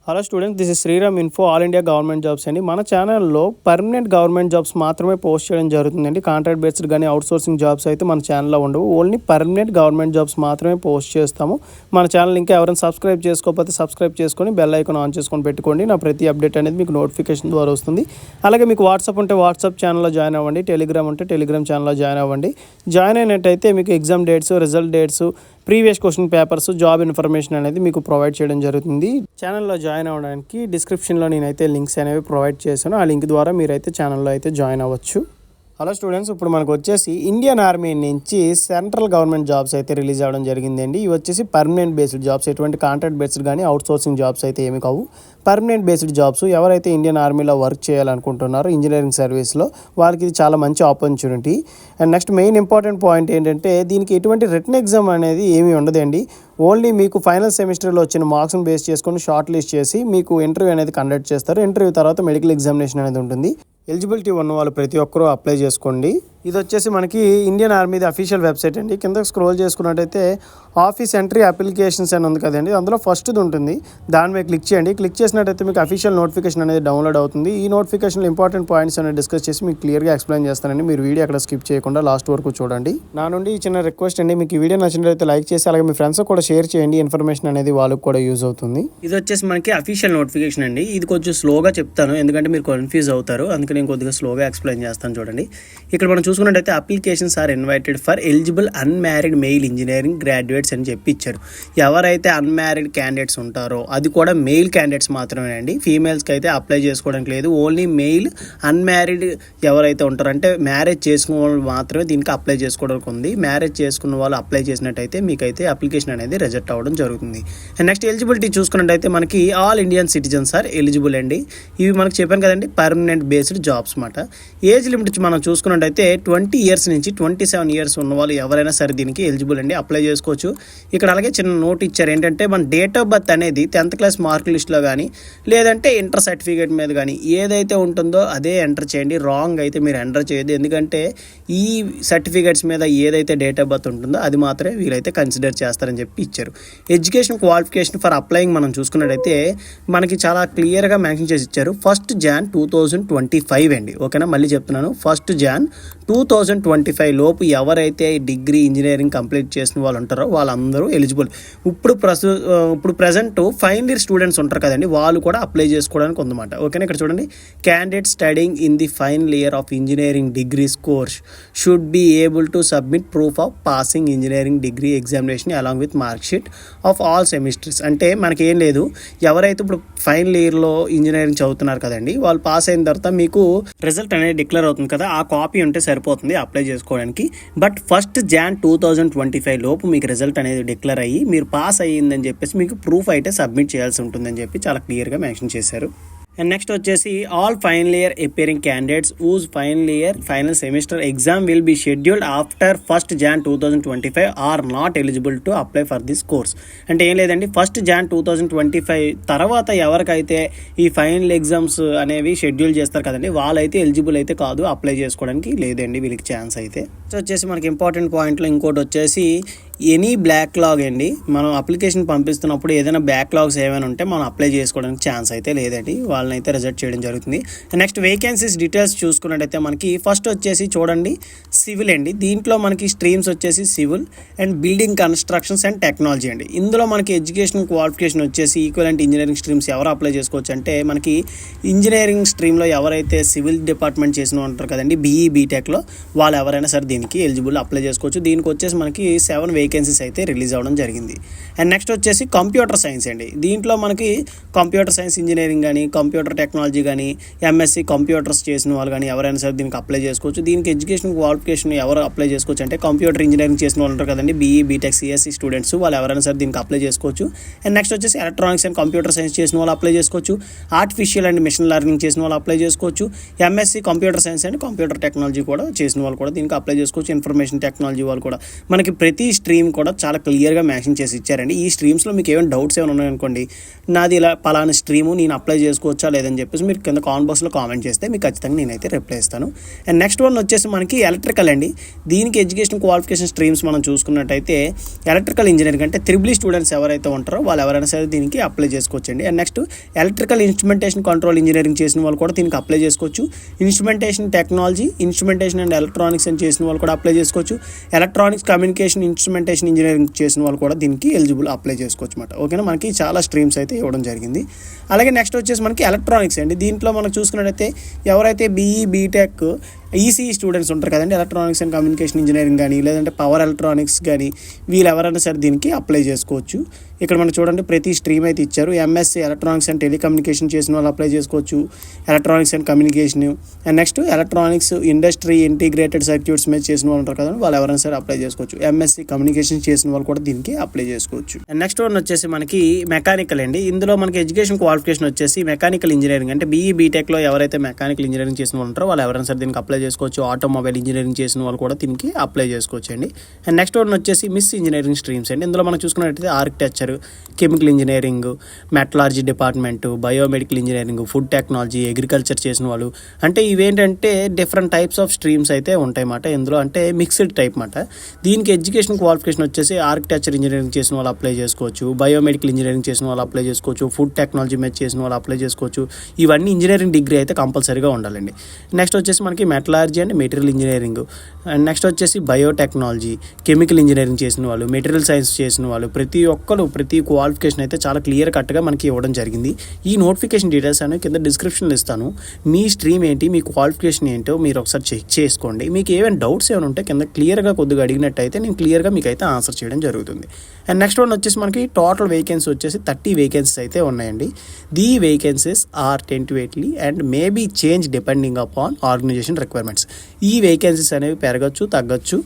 Hello students, this is Sriram info all India government jobs అండి. మన ఛానల్లో పర్మనెంట్ గవర్నమెంట్ జాబ్స్ మాత్రమే పోస్ట్ చేయడం జరుగుతుందండి. కాంట్రాక్ట్ బేస్డ్ కానీ అవుట్సోర్సింగ్ జాబ్స్ అయితే మన ఛానల్లో ఉండవు. ఓన్లీ పర్మనెంట్ గవర్నమెంట్ జాబ్స్ మాత్రమే పోస్ట్ చేస్తాము. మన ఛానల్ ఇంకా ఎవరైనా సబ్స్క్రైబ్ చేసుకోకపోతే సబ్స్క్రైబ్ చేసుకొని బెల్ ఐకాన్ ఆన్ చేసుకొని పెట్టుకోండి. నా ప్రతి అప్డేట్ అనేది మీకు నోటిఫికేషన్ ద్వారా వస్తుంది. అలాగే మీకు వాట్సాప్ ఉంటే వాట్సాప్ ఛానల్లో జాయిన్ అవ్వండి, టెలిగ్రామ్ ఉంటే టెలిగ్రామ్ ఛానల్లో జాయిన్ అవ్వండి. జాయిన్ అయినట్టయితే మీకు exam dates, result dates, previous question papers, job information అనేది మీకు ప్రొవైడ్ చేయడం జరుగుతుంది. ఛానల్లో జాయిన్ అవ్వడానికి డిస్క్రిప్షన్లో నేనైతే లింక్స్ అనేవి ప్రొవైడ్ చేశాను. ఆ లింక్ ద్వారా మీరైతే ఛానల్లో అయితే జాయిన్ అవ్వచ్చు. హలో స్టూడెంట్స్, ఇప్పుడు మనకు వచ్చేసి ఇండియన్ ఆర్మీ నుంచి సెంట్రల్ గవర్నమెంట్ జాబ్స్ అయితే రిలీజ్ అవ్వడం జరిగిందండి. ఇవి వచ్చేసి పర్మనెంట్ బేస్డ్ జాబ్స్, ఎటువంటి కాంట్రాక్ట్ బేస్డ్ కానీ అవుట్సోర్సింగ్ జాబ్స్ అయితే ఏమి కావు. Permanent based jobs. ఎవరైతే ఇండియన్ ఆర్మీలో వర్క్ చేయాలనుకుంటున్నారో ఇంజనీరింగ్ సర్వీస్లో, వారికి ఇది చాలా మంచి opportunity. And next main important point ఏంటంటే దీనికి ఎటువంటి రిటన్ ఎగ్జామ్ అనేది ఏమీ ఉండదండి. ఓన్లీ మీకు ఫైనల్ సెమిస్టర్లో వచ్చిన మార్క్స్ని బేస్ చేసుకొని షార్ట్ లిస్ట్ చేసి మీకు ఇంటర్వ్యూ అనేది కండక్ట్ చేస్తారు. ఇంటర్వ్యూ తర్వాత మెడికల్ ఎగ్జామినేషన్ అనేది ఉంటుంది. ఎలిజిబిలిటీ ఉన్న వాళ్ళు ప్రతి ఒక్కరూ అప్లై చేసుకోండి. ఇది వచ్చేసి మనకి ఇండియన్ ఆర్మీది అఫీషియల్ వెబ్సైట్ అండి. కింద స్క్రోల్ చేసుకున్నట్టయితే ఆఫీస్ ఎంట్రీ అప్లికేషన్స్ అని ఉంది కదండి, అందులో ఫస్ట్ది ఉంటుంది. దాని మీద క్లిక్ చేయండి. క్లిక్ చేసినట్టయితే మీకు అఫీషియల్ నోటిఫికేషన్ అనేది డౌన్లోడ్ అవుతుంది. ఈ నోటిఫికేషన్లో ఇంపార్టెంట్ పాయింట్స్ అనేది డిస్కస్ చేసి మీకు క్లియర్గా ఎక్స్ప్లెయిన్ చేస్తానండి. మీరు వీడియో అక్కడ స్కిప్ చేయకుండా లాస్ట్ వరకు చూడండి. నా నుండి ఈ చిన్న రిక్వెస్ట్ అండి, మీకు ఈ వీడియో నచ్చినట్లయితే లైక్ చేసి అలాగే మీ ఫ్రెండ్స్ కూడా షేర్ చేయండి. ఇన్ఫర్మేషన్ అనేది వాళ్ళకి కూడా యూజ్ అవుతుంది. ఇది వచ్చేసి మనకి అఫీషియల్ నోటిఫికేషన్ అండి. ఇది కొంచెం స్లోగా చెప్తాను, ఎందుకంటే మీరు కన్ఫ్యూజ్ అవుతారు. అందుకే నేను కొద్దిగా స్లోగా ఎక్స్ప్లెయిన్ చేస్తాను. చూడండి, ఇక్కడ మనం చూసుకున్నట్టయితే applications are invited for eligible unmarried male engineering graduates అని చెప్పి ఇచ్చారు. ఎవరైతే అన్మ్యారీడ్ క్యాండిడేట్స్ ఉంటారో, అది కూడా మెయిల్ క్యాండిడేట్స్ మాత్రమే అండి. ఫీమేల్స్కి అయితే అప్లై చేసుకోవడానికి లేదు. ఓన్లీ మెయిల్ అన్మ్యారీడ్ ఎవరైతే ఉంటారో, అంటే మ్యారేజ్ చేసుకున్న వాళ్ళు మాత్రమే దీనికి అప్లై చేసుకోవడానికి ఉంది. మ్యారేజ్ చేసుకున్న వాళ్ళు అప్లై చేసినట్టయితే మీకైతే అప్లికేషన్ అనేది రిజెక్ట్ అవ్వడం జరుగుతుంది. అండ్ నెక్స్ట్ ఎలిజిబిలిటీ చూసుకున్నట్టయితే మనకి all Indian citizens are eligible అండి. ఇవి మనకు చెప్పాను కదండి, పర్మనెంట్ బేస్డ్ జాబ్స్ మాట. ఏజ్ లిమిట్ మనం చూసుకున్నట్టయితే 20 years నుంచి 27 years ఉన్న వాళ్ళు ఎవరైనా సరే దీనికి ఎలిజిబుల్ అండి, అప్లై చేసుకోవచ్చు. ఇక్కడ అలాగే చిన్న నోట్ ఇచ్చారు ఏంటంటే, మన డేట్ ఆఫ్ బర్త్ అనేది 10th class మార్క్ లిస్ట్లో కానీ లేదంటే ఇంటర్ సర్టిఫికేట్ మీద కానీ ఏదైతే ఉంటుందో అదే ఎంటర్ చేయండి. రాంగ్ అయితే మీరు ఎంటర్ చేయొద్దు, ఎందుకంటే ఈ సర్టిఫికేట్స్ మీద ఏదైతే డేట్ ఆఫ్ బర్త్ ఉంటుందో అది మాత్రమే వీలైతే కన్సిడర్ చేస్తారని చెప్పి ఇచ్చారు. ఎడ్యుకేషన్ క్వాలిఫికేషన్ ఫర్ అప్లయింగ్ మనం చూసుకున్నట్టయితే మనకి చాలా క్లియర్గా మెన్షన్ చేసి ఇచ్చారు. 1st Jan 2025 అండి. ఓకేనా, మళ్ళీ చెప్తున్నాను, 1st Jan 2025 లోపు ఎవరైతే డిగ్రీ ఇంజనీరింగ్ కంప్లీట్ చేసిన వాళ్ళు ఉంటారో వాళ్ళందరూ ఎలిజిబుల్. ఇప్పుడు ప్రజెంట్ ఫైనల్ ఇయర్ స్టూడెంట్స్ ఉంటారు కదండి, వాళ్ళు కూడా అప్లై చేసుకోవడానికి ఉందన్నమాట. ఓకేనా, ఇక్కడ చూడండి, candidate studying in the final year of engineering degrees course should be able to submit proof of passing engineering degree examination along with mark sheet of all semesters. అంటే మనకి ఏం లేదు, ఎవరైతే ఇప్పుడు ఫైనల్ ఇయర్లో ఇంజనీరింగ్ చదువుతున్నారు కదండి, వాళ్ళు పాస్ అయిన తర్వాత మీకు రిజల్ట్ అనేది డిక్లేర్ అవుతుంది కదా, ఆ కాపీ ఉంటే సరిపోతుంది అప్లై చేసుకోవడానికి. బట్ 1st Jan 2025 లోపు మీకు రిజల్ట్ అనేది డిక్లేర్ అయ్యి మీరు పాస్ అయ్యిందని చెప్పేసి మీకు ప్రూఫ్ అయితే సబ్మిట్ చేయాల్సి ఉంటుందని చెప్పి చాలా క్లియర్గా మెన్షన్ చేశారు. అండ్ నెక్స్ట్ వచ్చేసి all final year appearing candidates whose final semester exam will be scheduled after 1st Jan 2025 are not eligible to apply for this course. అంటే ఏం లేదండి, 1st Jan 2025 తర్వాత ఎవరికైతే ఈ ఫైనల్ ఎగ్జామ్స్ అనేవి షెడ్యూల్ చేస్తారు కదండి, వాళ్ళైతే ఎలిజిబుల్ అయితే కాదు, అప్లై చేసుకోవడానికి లేదండి వీళ్ళకి ఛాన్స్ అయితే. వచ్చేసి మనకి ఇంపార్టెంట్ పాయింట్లో ఇంకోటి వచ్చేసి ఎనీ బ్యాక్లాగ్ అండి. మనం అప్లికేషన్ పంపిస్తున్నప్పుడు ఏదైనా బ్యాక్లాగ్స్ ఏమైనా ఉంటే మనం అప్లై చేసుకోవడానికి ఛాన్స్ అయితే లేదండి, వాళ్ళని అయితే రిజెక్ట్ చేయడం జరుగుతుంది. నెక్స్ట్ వేకెన్సీస్ డీటెయిల్స్ చూసుకున్నట్టయితే మనకి ఫస్ట్ వచ్చేసి చూడండి, సివిల్ అండి. దీంట్లో మనకి స్ట్రీమ్స్ వచ్చేసి civil and building constructions and technology అండి. ఇందులో మనకి ఎడ్యుకేషన్ క్వాలిఫికేషన్ వచ్చేసి ఈక్వలెంట్ ఇంజనీరింగ్ స్ట్రీమ్స్ ఎవరు అప్లై చేసుకోవచ్చు అంటే, మనకి ఇంజనీరింగ్ స్ట్రీమ్లో ఎవరైతే సివిల్ డిపార్ట్మెంట్ చేసిన ఉంటారు కదండి, BE BTechలో వాళ్ళు ఎవరైనా సరే దీనికి ఎలిజిబుల్ అప్లై చేసుకోవచ్చు. దీనికి వచ్చేసి మనకి 7 వేకెన్సీస్ అయితే రిలీజ్ అవ్వడం జరిగింది. అండ్ నెక్స్ట్ వచ్చేసి కంప్యూటర్ సైన్స్ అండి. దీంట్లో మనకి కంప్యూటర్ సైన్స్ ఇంజనీరింగ్ కానీ కంప్యూటర్ టెక్నాలజీ కానీ MSc కంప్యూటర్స్ చేసిన వాళ్ళు కానీ ఎవరైనా సరే దీనికి అప్లై చేసుకోవచ్చు. దీనికి ఎడ్యుకేషన్ క్వాలిఫికేషన్ ఎవరు అప్లై చేసుకోవచ్చు అంటే, కంప్యూటర్ ఇంజనీరింగ్ చేసిన వాళ్ళు ఉంటారు కదండి, BE BTech CSE స్టూడెంట్స్, వాళ్ళు ఎవరైనా సరే దీనికి అప్లై చేసుకోవచ్చు. అండ్ నెక్స్ట్ వచ్చేసి ఎలక్ట్రానిక్స్ అండ్ కంప్యూటర్ సైన్స్ చేసిన వాళ్ళు అప్లై చేసుకోవచ్చు. ఆర్టిఫిషియల్ అండ్ మిషన్ లెర్నింగ్ చేసిన వాళ్ళు అప్లై చేసుకోవచ్చు. MSc computer science and computer technology కూడా చేసిన వాళ్ళు కూడా దీనికి అప్లై చేసుకోవచ్చు. ఇన్ఫర్మేషన్ టెక్నాలజీ వాళ్ళు కూడా. మనకి ప్రతి స్ట్రీమ్ స్ట్రీమ్ కూడా చాలా క్లియర్గా మెన్షన్ చేసి ఇచ్చారండి. ఈ స్ట్రీమ్స్లో మీకు ఏమైనా డౌట్స్ ఏమైనా ఉన్నాయనుకోండి, నాది ఇలా పలానా స్ట్రీము నేను అప్లై చేసుకోవచ్చా లేదని చెప్పేసి మీరు కింద కామెంట్ బాక్స్లో కామెంట్ చేస్తే మీకు ఖచ్చితంగా నేనైతే రిప్లై ఇస్తాను. అండ్ నెక్స్ట్ వన్ వచ్చేసి మనకి ఎలక్ట్రికల్ అండి. దీనికి ఎడ్యుకేషన్ క్వాలిఫికేషన్ స్ట్రీమ్స్ మనం చూసుకున్నట్టయితే ఎలక్ట్రికల్ ఇంజనీరింగ్ అంటే త్రిబుల్ స్టూడెంట్స్ ఎవరైతే ఉంటారో వాళ్ళు ఎవరైనా సరే దీనికి అప్లై చేసుకోవచ్చండి. And next electrical instrumentation control engineering చేసిన వాళ్ళు కూడా దీనికి అప్లై చేసుకోవచ్చు. Instrumentation technology, instrumentation and electronics అని చేసిన వాళ్ళు కూడా అప్లై చేసుకోవచ్చు. ఎలక్ట్రానిక్స్ కమ్యూనికేషన్ ఇన్స్ట్రుమెంటేషన్ ఇంజనీరింగ్ చేసిన వాళ్ళు కూడా దీనికి ఎలిజిబుల్ అప్లై చేసుకోవచ్చు అన్నమాట. ఓకేనా, మనకి చాలా స్ట్రీమ్స్ అయితే ఇవ్వడం జరిగింది. అలాగే నెక్స్ట్ వచ్చేసి మనకి ఎలక్ట్రానిక్స్ అండి. దీంట్లో మనం చూసుకున్నట్టయితే ఎవరైతే బీఈ బీటెక్ ఈసీఈ స్టూడెంట్స్ ఉంటారు కదండి, ఎలక్ట్రానిక్స్ అండ్ కమ్యూనికేషన్ ఇంజనీరింగ్ కానీ లేదంటే పవర్ ఎలక్ట్రానిక్స్ కానీ వీళ్ళు ఎవరైనా సరే దీనికి అప్లై చేసుకోవచ్చు. ఇక్కడ మనం చూడండి ప్రతి స్ట్రీమ్ అయితే ఇచ్చారు. ఎంఎస్సీ ఎలక్ట్రానిక్స్ అండ్ టెలికమ్యూనికేషన్ చేసిన వాళ్ళు అప్లై చేసుకోవచ్చు, electronics and communication. And next electronics industry integrated circuits మీద చేసిన వాళ్ళు ఉంటారు కదండి, వాళ్ళు ఎవరైనా సరే అప్లై చేసుకోవచ్చు. ఎంఎస్సీ కమ్యూనికేషన్ చేసిన వాళ్ళు కూడా దీనికి అప్లై చేసుకోవచ్చు. అండ్ నెక్స్ట్ వన్ వచ్చేసి మనకి మెకానికల్ అండి. ఇందులో మనకి ఎడ్యుకేషన్ క్వాలిఫికేషన్ వచ్చేసి మెకానికల్ ఇంజనీరింగ్ అంటే బీఈ బీటెక్లో ఎవరైతే మెకానికల్ ఇంజనీరింగ్ చేసిన వాళ్ళు ఉంటారో వాళ్ళు ఎవరైనా సరే దీనికి అప్లై చేసుకోవచ్చు. ఆటోమొబైల్ ఇంజనీరింగ్ చేసిన వాళ్ళు కూడా దీనికి అప్లై చేసుకోవచ్చు అండి. అండ్ నెక్స్ట్ వన్ వచ్చేసి మిస్ ఇంజనీరింగ్ స్ట్రీమ్స్ అండి. ఇందులో మనం చూసుకున్నట్టయితే architecture, chemical engineering, metallurgy department, biomedical engineering, food technology, agriculture చేసిన వాళ్ళు అంటే ఇవేంటంటే డిఫరెంట్ టైప్స్ ఆఫ్ స్ట్రీమ్స్ అయితే ఉంటాయన్నమాట. ఇందులో అంటే మిక్స్డ్ టైప్ అన్నమాట. దీనికి ఎడ్యుకేషన్ క్వాలిఫికేషన్ వచ్చేసి ఆర్కిటెక్చర్ ఇంజనీరింగ్ చేసిన వాళ్ళు అప్లై చేసుకోవచ్చు, బయోమెడికల్ ఇంజనీరింగ్ చేసిన వాళ్ళు అప్లై చేసుకోవచ్చు, ఫుడ్ టెక్నాలజీ మీద చేసిన వాళ్ళు అప్లై చేసుకోవచ్చు. ఇవన్నీ ఇంజనీరింగ్ డిగ్రీ అయితే కంపల్సరీగా ఉండాలండి. నెక్స్ట్ వచ్చేసి మనకి metallurgy and material engineering. And next వచ్చేసి బయోటెక్నాలజీ, కెమికల్ ఇంజనీరింగ్ చేసిన వాళ్ళు, మెటీరియల్ సైన్స్ చేసిన వాళ్ళు ప్రతి ఒక్కరు ప్రతి క్వాలిఫికేషన్ అయితే చాలా క్లియర్ కట్గా మనకి ఇవ్వడం జరిగింది. ఈ నోటిఫికేషన్ డీటెయిల్స్ అనేవి కింద డిస్క్రిప్షన్లో ఇస్తాను. మీ స్ట్రీమ్ ఏంటి, మీ క్వాలిఫికేషన్ ఏంటో మీరు ఒకసారి చెక్ చేసుకోండి. మీకు ఏమైనా డౌట్స్ ఏమైనా ఉంటే కింద క్లియర్గా కొద్దిగా అడిగినట్టయితే నేను క్లియర్గా మీకు అయితే ఆన్సర్ చేయడం జరుగుతుంది. అండ్ నెక్స్ట్ వన్ వచ్చేసి మనకి టోటల్ వేకెన్సీ వచ్చేసి 30 వేకెన్సీస్ అయితే ఉన్నాయండి. The vacancies are tentatively and may be change depending upon organisation requirements. ఈ వేకెన్సీస్ అనేవి పెరగచ్చు తగ్గచ్చు,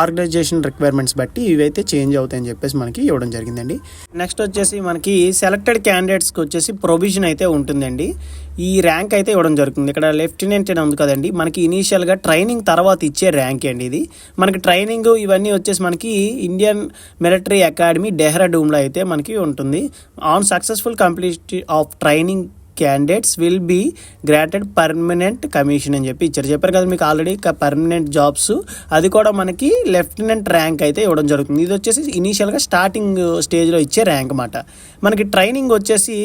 ఆర్గనైజేషన్ రిక్వైర్మెంట్స్ బట్టి ఇవైతే చేంజ్ అవుతాయని చెప్పేసి మనకి ఇవ్వడం జరిగిందండి. నెక్స్ట్ వచ్చేసి మనకి సెలెక్టెడ్ క్యాండిడేట్స్కి వచ్చేసి ప్రొవిజన్ అయితే ఉంటుందండి. ఈ ర్యాంక్ అయితే ఇవ్వడం జరుగుతుంది. ఇక్కడ లెఫ్టినెంట్ అని ఉంది కదండి, మనకి ఇనీషియల్గా ట్రైనింగ్ తర్వాత ఇచ్చే ర్యాంక్ అండి ఇది. మనకి ట్రైనింగ్ ఇవన్నీ వచ్చేసి మనకి ఇండియన్ మిలిటరీ అకాడమీ డెహ్రాడూన్లో అయితే మనకి ఉంటుంది. On successful complete of training candidates will be granted permanent commission అని చెప్పారు కదా మీకు ఆల్రెడీ పర్మనెంట్ జాబ్స్. అది కూడా మనకి లెఫ్టినెంట్ ర్యాంక్ అయితే ఇవ్వడం జరుగుతుంది. ఇది వచ్చేసి ఇనీషియల్గా స్టార్టింగ్ స్టేజ్లో ఇచ్చే ర్యాంక్ అన్నమాట. మనకి ట్రైనింగ్ వచ్చేసి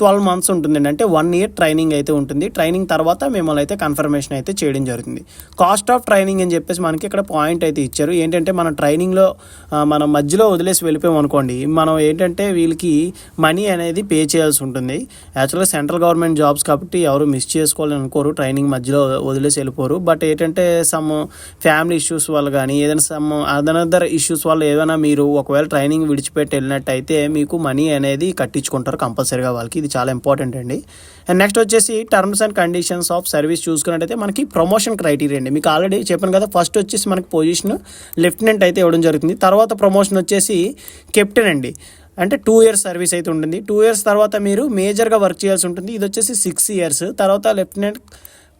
12 months ఉంటుందండి, అంటే 1 year ట్రైనింగ్ అయితే ఉంటుంది. ట్రైనింగ్ తర్వాత మిమ్మల్ని అయితే కన్ఫర్మేషన్ అయితే చేయడం జరుగుతుంది. కాస్ట్ ఆఫ్ ట్రైనింగ్ అని చెప్పేసి మనకి ఇక్కడ పాయింట్ అయితే ఇచ్చారు. ఏంటంటే మనం ట్రైనింగ్లో మనం మధ్యలో వదిలేసి వెళ్ళిపోయాం అనుకోండి, మనం ఏంటంటే వీళ్ళకి మనీ అనేది పే చేయాల్సి ఉంటుంది. యాక్చువల్గా సెంట్రల్ గవర్నమెంట్ జాబ్స్ కాబట్టి ఎవరు మిస్ చేసుకోవాలని అనుకోరు, ట్రైనింగ్ మధ్యలో వదిలేసి వెళ్ళిపోరు. బట్ ఏంటంటే సమ్ ఫ్యామిలీ ఇష్యూస్ వల్ల కానీ ఏదైనా సమ్ అదనదర్ ఇష్యూస్ వల్ల ఏదైనా మీరు ఒకవేళ ట్రైనింగ్ విడిచిపెట్టి వెళ్ళినట్టయితే మీకు మనీ అనేది కట్టించుకుంటారు కంపల్సరీగా వాళ్ళకి. ఇది చాలా ఇంపార్టెంట్ అండి. అండ్ నెక్స్ట్ వచ్చేసి terms and conditions of service చూసుకున్నట్టయితే మనకి ప్రమోషన్ క్రైటీరియా అండి. మీకు ఆల్రెడీ చెప్పాను కదా, ఫస్ట్ వచ్చేసి మనకి పొజిషన్ లెఫ్టినెంట్ అయితే ఇవ్వడం జరుగుతుంది. తర్వాత ప్రమోషన్ వచ్చేసి కెప్టెన్ అండి, అంటే 2 years సర్వీస్ అయితే ఉంటుంది. 2 years తర్వాత మీరు మేజర్గా వర్క్ చేయాల్సి ఉంటుంది. ఇది వచ్చేసి 6 years. తర్వాత లెఫ్టినెంట్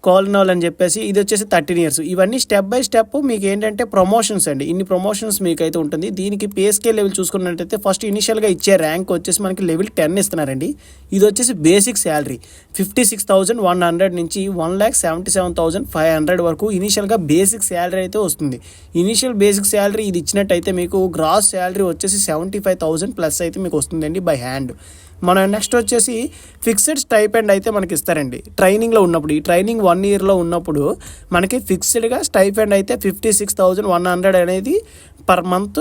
కోల్నోల్ అని చెప్పేసి ఇది వచ్చేసి 13 years. ఇవన్నీ స్టెప్ బై స్టెప్ మీకు ఏంటంటే ప్రమోషన్స్ అండి. ఇన్ని ప్రమోషన్స్ మీకు అయితే ఉంటుంది. దీనికి పే స్కేల్ లెవెల్ చూసుకున్నట్టయితే ఫస్ట్ ఇనిషియల్గా ఇచ్చే ర్యాంక్ వచ్చేసి మనకి లెవెల్ 10 ఇస్తున్నారండి. ఇది వచ్చేసి బేసిక్ శాలరీ 56,100 నుంచి 1,77,500 వరకు ఇనిషియల్గా బేసిక్ శాలరీ అయితే వస్తుంది. ఇనిషియల్ బేసిక్ శాలరీ ఇది ఇచ్చినట్టయితే మీకు గ్రాస్ శాలరీ వచ్చేసి 75,000 ప్లస్ అయితే మీకు వస్తుందండి బై హ్యాండ్. మన నెక్స్ట్ వచ్చేసి ఫిక్స్డ్ స్టైపెండ్ అయితే మనకి ఇస్తారండి ట్రైనింగ్లో ఉన్నప్పుడు. ఈ ట్రైనింగ్ 1 yearలో ఉన్నప్పుడు మనకి ఫిక్స్డ్గా స్టైపెండ్ అయితే 56,100 అనేది పర్ మంత్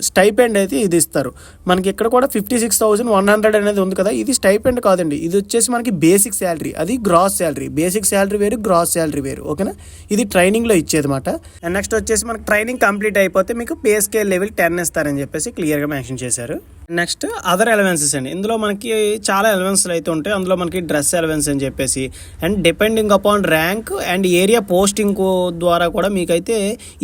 స్టైపెండ్ అయితే ఇది ఇస్తారు. మనకి ఇక్కడ కూడా 56,100 అనేది ఉంది కదా, ఇది స్టైపెండ్ కాదండి, ఇది వచ్చేసి మనకి బేసిక్ శాలరీ, అది గ్రాస్ శాలరీ. బేసిక్ శాలరీ వేరు, గ్రాస్ శాలరీ వేరు. ఓకేనా, ఇది ట్రైనింగ్లో ఇచ్చేదన్నమాట. అండ్ నెక్స్ట్ వచ్చేసి మనకి ట్రైనింగ్ కంప్లీట్ అయిపోతే మీకు పే స్కేల్ లెవెల్ 10 ఇస్తారని చెప్పేసి క్లియర్గా మెన్షన్ చేశారు. నెక్స్ట్ అదర్ అలవెన్సెస్ అండి. ఇందులో మనకి చాలా అలవెన్స్లు అయితే ఉంటాయి. అందులో మనకి డ్రెస్ అలవెన్స్ అని చెప్పేసి and depending upon rank and area posting ద్వారా కూడా మీకైతే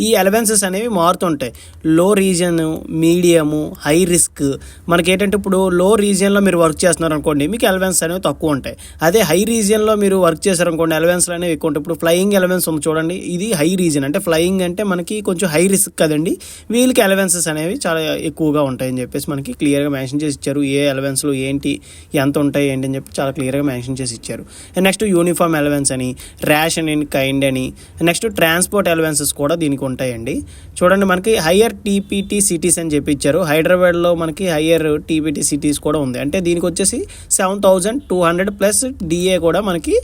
ఈ అలవెన్సెస్ అనేవి మారుతుంటాయి. లో రీజన్, మీడియము, హై రిస్క్. మనకి ఏంటంటే ఇప్పుడు లో రీజియన్లో మీరు వర్క్ చేస్తున్నారు అనుకోండి, మీకు ఎలవెన్స్ అనేవి తక్కువ ఉంటాయి. అదే హై రీజియన్లో మీరు వర్క్ చేశారనుకోండి, ఎలవెన్స్లు అనేవి ఎక్కువ ఉంటాయి. ఇప్పుడు ఫ్లయింగ్ ఎలవెన్స్ ఉంది చూడండి, ఇది హై రీజియన్, అంటే ఫ్లయింగ్ అంటే మనకి కొంచెం హై రిస్క్ కదండి, వీళ్ళకి ఎలవెన్సెస్ అనేవి చాలా ఎక్కువగా ఉంటాయని చెప్పేసి మనకి క్లియర్గా మెన్షన్ చేసి ఇచ్చారు. ఏ ఎలవెన్స్లు ఏంటి, ఎంత ఉంటాయి ఏంటి అని చెప్పి చాలా క్లియర్గా మెన్షన్ చేసి ఇచ్చారు. అండ్ నెక్స్ట్ యూనిఫామ్ ఎలవెన్స్ అని, రేషన్ అండ్ కైండ్ అని, నెక్స్ట్ ట్రాన్స్పోర్ట్ ఎలవెన్సెస్ కూడా దీనికి ఉంటాయండి. చూడండి మనకి హయ్యర్ టీపీటీ సిటీస్ అని చెప్పి ఇచ్చారు. హైదరాబాద్లో మనకి హయ్యర్ టీపీటీ సిటీస్ కూడా ఉంది. అంటే దీనికి వచ్చేసి 7,200 ప్లస్ డిఏ కూడా మనకి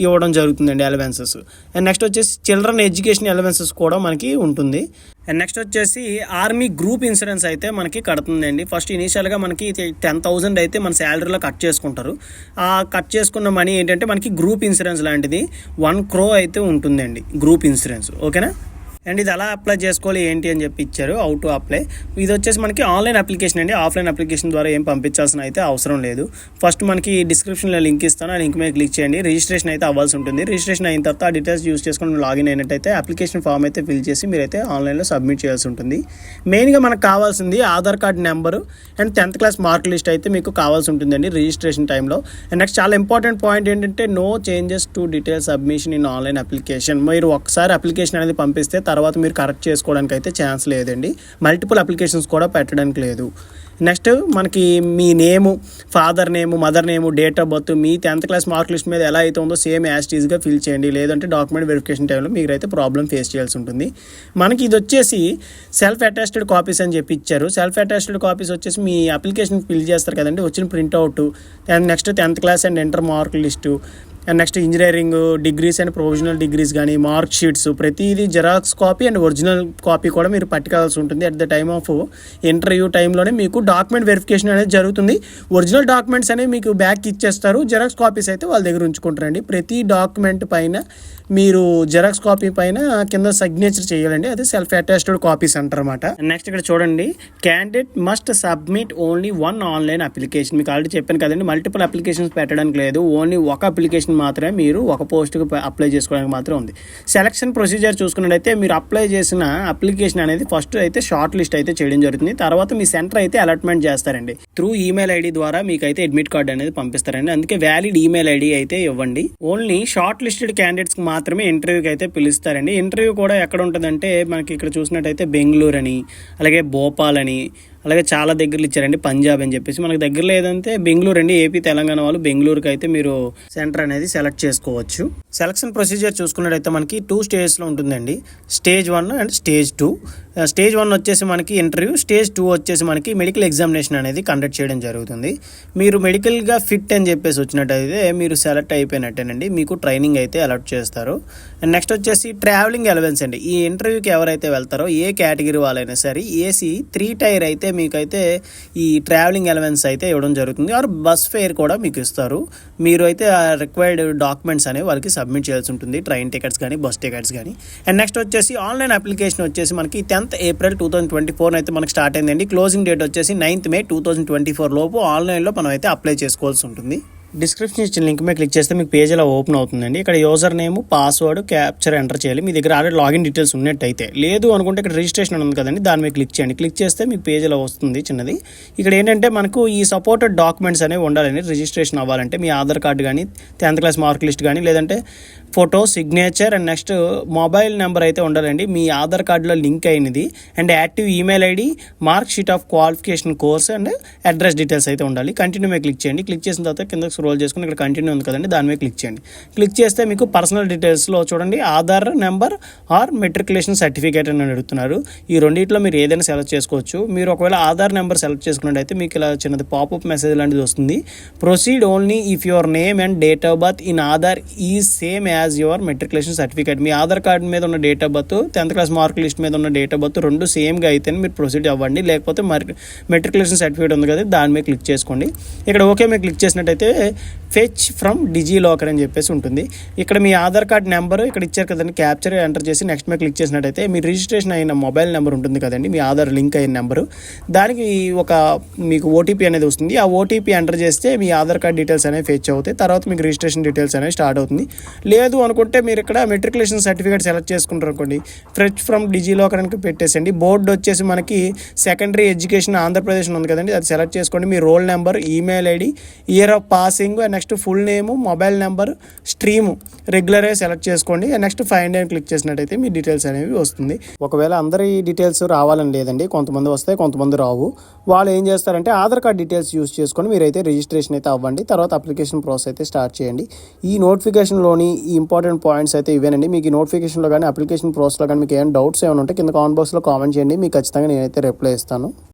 ఇవ్వడం జరుగుతుందండి ఎలవెన్సెస్. అండ్ నెక్స్ట్ వచ్చేసి చిల్డ్రన్ ఎడ్యుకేషన్ ఎలవెన్సెస్ కూడా మనకి ఉంటుంది. అండ్ నెక్స్ట్ వచ్చేసి ఆర్మీ గ్రూప్ ఇన్సూరెన్స్ అయితే మనకి కడుతుందండి. ఫస్ట్ ఇనీషియల్గా మనకి 10,000 అయితే మన శాలరీలో కట్ చేసుకుంటారు. ఆ కట్ చేసుకున్న మనీ ఏంటంటే మనకి గ్రూప్ ఇన్సూరెన్స్ లాంటిది 1 crore అయితే ఉంటుందండి గ్రూప్ ఇన్సూరెన్స్. ఓకేనా. అండ్ ఇది ఎలా అప్లై చేసుకోవాలి ఏంటి అని చెప్పి ఇచ్చారు, హౌ టు అప్లై. ఇది వచ్చేసి మనకి ఆన్లైన్ అప్లికేషన్ అండి. ఆఫ్లైన్ అప్లికేషన్ ద్వారా ఏం పంపించాల్సిన అయితే అవసరం లేదు. ఫస్ట్ మనకి డిస్క్రిప్షన్లో లింక్ ఇస్తాను, ఆ లింక్ మీద క్లిక్ చేయండి. రిజిస్ట్రేషన్ అయితే అవ్వాల్సి ఉంటుంది. రిజిస్ట్రేషన్ అయిన తర్వాత ఆ డీటెయిల్స్ యూస్ చేసుకొని లాగిన్ అయినట్టయితే అప్లికేషన్ ఫామ్ అయితే ఫిల్ చేసి మీరైతే ఆన్లైన్లో సబ్మిట్ చేయాల్సి ఉంటుంది. మెయిన్గా మనకు కావాల్సింది Aadhaar card number and 10th class mark list అయితే మీకు కావాల్సి ఉంటుందండి రిజిస్ట్రేషన్ టైంలో. అండ్ నెక్స్ట్ చాలా ఇంపార్టెంట్ పాయింట్ ఏంటంటే no changes to details submission in online application. మీరు ఒకసారి అప్లికేషన్ అనేది పంపిస్తే తర్వాత మీరు కరెక్ట్ చేసుకోవడానికి అయితే ఛాన్స్ లేదండి. మల్టిపుల్ అప్లికేషన్స్ కూడా పెట్టడానికి లేదు. నెక్స్ట్ మనకి మీ name, father name, mother name, date of birth మీ 10th క్లాస్ మార్క్ లిస్ట్ మీద ఎలా అయితే ఉందో సేమ్ యాజ్ టీజ్గా ఫిల్ చేయండి. లేదంటే డాక్యుమెంట్ వెరిఫికేషన్ టైంలో మీరైతే ప్రాబ్లం ఫేస్ చేయాల్సి ఉంటుంది. మనకి ఇది వచ్చేసి సెల్ఫ్ అటాచ్డ్ కాపీస్ అని చెప్పి ఇచ్చారు. సెల్ఫ్ అటాచ్డ్ కాపీస్ వచ్చేసి మీ అప్లికేషన్ ఫిల్ చేస్తారు కదండి, వచ్చిన printout and next 10th class and inter mark list and next engineering degrees and provisional degrees కానీ మార్క్ షీట్స్ ప్రతిదీ xerox copy and original copy కూడా మీరు పట్టుకోవాల్సి ఉంటుంది. At the time of interview టైంలోనే మీకు డాక్యుమెంట్ వెరిఫికేషన్ అనేది జరుగుతుంది. ఒరిజినల్ డాక్యుమెంట్స్ అనేవి మీకు బ్యాక్ ఇచ్చేస్తారు, జెరాక్స్ కాపీస్ అయితే వాళ్ళ దగ్గర ఉంచుకుంటారండి. ప్రతి డాక్యుమెంట్ పైన మీరు జెరాక్స్ కాపీ పైన కింద సిగ్నేచర్ చేయాలండి, అది సెల్ఫ్ అటాచ్డ్ కాపీస్ అంటారన్నమాట. నెక్స్ట్ ఇక్కడ చూడండి, candidate must submit only 1 online application. మీకు ఆల్రెడీ చెప్పాను కదండి, మల్టిపుల్ అప్లికేషన్స్ పెట్టడానికి లేదు, ఓన్లీ ఒక అప్లికేషన్ మాత్రమే మీరు ఒక పోస్ట్కి అప్లై చేసుకోవడానికి మాత్రం ఉంది. సెలక్షన్ ప్రొసీజర్ చూసుకున్నట్టయితే మీరు అప్లై చేసిన అప్లికేషన్ అనేది ఫస్ట్ అయితే షార్ట్ లిస్ట్ అయితే చేయడం జరుగుతుంది. తర్వాత మీ సెంటర్ అయితే అలాట్మెంట్ చేస్తారండి. త్రూ ఈమెయిల్ ఐడి ద్వారా మీకు అయితే అడ్మిట్ కార్డ్ అనేది పంపిస్తారండి. అందుకే వ్యాలిడ్ ఈమెయిల్ ఐడి అయితే ఇవ్వండి. ఓన్లీ షార్ట్ లిస్టెడ్ క్యాండిడేట్స్కి మాత్రమే ఇంటర్వ్యూకి అయితే పిలుస్తారండి. ఇంటర్వ్యూ కూడా ఎక్కడ ఉంటుందంటే మనకి ఇక్కడ చూసినట్టయితే బెంగళూరు అని, అలాగే భోపాల్ అని, అలాగే చాలా దగ్గరలు ఇచ్చారండి, పంజాబ్ అని చెప్పేసి. మనకు దగ్గరలో ఏదంటే బెంగళూరు అండి. ఏపీ తెలంగాణ వాళ్ళు బెంగళూరుకి అయితే మీరు సెంటర్ అనేది సెలెక్ట్ చేసుకోవచ్చు. సెలక్షన్ ప్రొసీజర్ చూసుకున్నట్టయితే మనకి 2 స్టేజ్లో ఉంటుందండి, స్టేజ్ 1 అండ్ స్టేజ్ 2. స్టేజ్ 1 వచ్చేసి మనకి ఇంటర్వ్యూ, స్టేజ్ 2 వచ్చేసి మనకి మెడికల్ ఎగ్జామినేషన్ అనేది కండక్ట్ చేయడం జరుగుతుంది. మీరు మెడికల్గా ఫిట్ అని చెప్పేసి వచ్చినట్టయితే మీరు సెలెక్ట్ అయిపోయినట్టేనండి, మీకు ట్రైనింగ్ అయితే అలాట్ చేస్తారు. అండ్ నెక్స్ట్ వచ్చేసి ట్రావెలింగ్ అలవెన్స్ అండి. ఈ ఇంటర్వ్యూకి ఎవరైతే వెళ్తారో ఏ కేటగిరీ వాళ్ళైనా సరే ఏసీ 3 టైర్ అయితే మీకైతే ఈ ట్రావెలింగ్ అలవెన్స్ అయితే ఇవ్వడం జరుగుతుంది. ఆర్ బస్ ఫేర్ కూడా మీకు ఇస్తారు. మీరు అయితే ఆ రిక్వైర్డ్ డాక్యుమెంట్స్ అనేవి వాళ్ళకి సబ్మిట్ చేయాల్సి ఉంటుంది, ట్రైన్ టికెట్స్ కానీ బస్ టికెట్స్ కానీ. అండ్ నెక్స్ట్ వచ్చేసి ఆన్లైన్ అప్లికేషన్ వచ్చేసి మనకి 10th April 2024 అయితే మనకి స్టార్ట్ అయిందండి. క్లోజింగ్ డేట్ వచ్చేసి 9th May 2024 లోపు ఆన్లైన్లో మనం అయితే అప్లై చేసుకోవాల్సి ఉంటుంది. డిస్క్రిప్షన్ ఇచ్చిన లింక్ మీద క్లిక్ చేస్తే మీకు పేజ్ అలా ఓపెన్ అవుతుందండి. ఇక్కడ user name, password, capture enter చేయాలి. మీ దగ్గర ఆల్రెడీ లాగిన్ డీటెయిల్స్ ఉన్నట్టయితే. లేదు అనుకుంటే ఇక్కడ రిజిస్ట్రేషన్ ఉంది కదండి, దాని మీద క్లిక్ చేయండి. క్లిక్ చేస్తే మీకు పేజ్ అలా వస్తుంది చిన్నది. ఇక్కడ ఏంటంటే మనకు ఈ సపోర్టెడ్ డాక్యుమెంట్స్ అనేవి ఉండాలండి రిజిస్ట్రేషన్ అవ్వాలంటే. మీ ఆధార్ కార్డు కానీ, 10th క్లాస్ మార్క్ లిస్ట్ కానీ, లేదంటే photo, signature and next mobile number అయితే ఉండాలండి, మీ ఆధార్ కార్డులో లింక్ అయినది. And active email ID, mark sheet of qualification course and address details అయితే ఉండాలి. కంటిన్యూ మీద క్లిక్ చేయండి. క్లిక్ చేసిన తర్వాత కింద స్క్రోల్ చేసుకుని ఇక్కడ కంటిన్యూ ఉంది కదండి, దాని మీద క్లిక్ చేయండి. క్లిక్ చేస్తే మీకు పర్సనల్ డీటెయిల్స్లో చూడండి Aadhaar number or matriculation certificate అని అడుగుతున్నారు. ఈ రెండింటిలో మీరు ఏదైనా సెలెక్ట్ చేసుకోవచ్చు. మీరు ఒకవేళ ఆధార్ నెంబర్ సెలెక్ట్ చేసుకున్నట్టయితే మీకు ఇలా చిన్నది పాపప్ మెసేజ్ లాంటిది వస్తుంది. Proceed only if your name and date of birth in Aadhaar is same as your matriculation certificate. Me Aadhaar card మీద ఉన్న date of birth, 10th class mark list మీద ఉన్న డేట్ ఆఫ్ బర్త్ రెండు సేమ్గా అయితేనే మీరు ప్రొసీడ్ అవ్వండి. లేకపోతే మెట్రికులేషన్ సర్టిఫికేట్ ఉంది కదా, దాని మీద క్లిక్ చేసుకోండి. ఇక్కడ ఓకే మీద క్లిక్ చేసినట్టయితే ఫెచ్ ఫ్రమ్ డిజీ లాకర్ అని చెప్పేసి ఉంటుంది. ఇక్కడ మీ ఆధార్ కార్డ్ నెంబర్ ఇక్కడ ఇచ్చారు కదండి, క్యాప్చర్ ఎంటర్ చేసి నెక్స్ట్ మీద క్లిక్ చేసినట్టయితే మీ రిజిస్ట్రేషన్ అయిన మొబైల్ నెంబర్ ఉంటుంది కదండి, మీ ఆధార్ లింక్ అయిన నెంబరు, దానికి మీకు ఓటీపీ అనేది వస్తుంది. ఆ ఓటీపీ ఎంటర్ చేస్తే మీ ఆధార్ కార్డ్ డీటెయిల్స్ అనేవి ఫెచ్ అవుతాయి. తర్వాత మీకు రిజిస్ట్రేషన్ డీటెయిల్స్ అనేవి స్టార్ట్ అవుతుంది. లేదు అనుకుంటే మీరు ఇక్కడ మెట్రికులేషన్ సర్టిఫికేట్ సెలెక్ట్ చేసుకుంటారు అనుకోండి, ఫెచ్ ఫ్రమ్ డిజీ లాకర్ అని పెట్టేసండి. బోర్డు వచ్చేసి మనకి సెకండరీ ఎడ్యుకేషన్ ఆంధ్రప్రదేశ్ ఉంది కదండి, అది సెలెక్ట్ చేసుకోండి. మీ roll number, email ID, year of passing, next full name, mobile number, stream రెగ్యులర్గా సెలెక్ట్ చేసుకోండి. నెక్స్ట్ ఫైండ్ అని క్లిక్ చేసినట్టయితే మీ డీటెయిల్స్ అనేవి వస్తుంది. ఒకవేళ అందరి డీటెయిల్స్ రావాలని లేదండి, కొంతమంది వస్తాయి కొంతమంది రావు. వాళ్ళు ఏం చేస్తారంటే ఆధార్ కార్డ్ డీటెయిల్స్ యూస్ చేసుకొని మీరైతే రిజిస్ట్రేషన్ అయితే అవ్వండి. తర్వాత అప్లికేషన్ ప్రాసెస్ అయితే స్టార్ట్ చేయండి. ఈ నోటిఫికేషన్లోని ఈ ఇంపార్టెంట్ పాయింట్స్ అయితే ఇవేనండి. మీకు ఈ నోటిఫికేషన్లో కానీ అప్లికేషన్ ప్రాసెస్లో కానీ మీకు ఏమైనా డౌట్స్ ఏమైనా ఉంటే కింద కామెంట్ బాక్స్లో కామెంట్ చేయండి. మీకు ఖచ్చితంగా నేనైతే రిప్లై ఇస్తాను.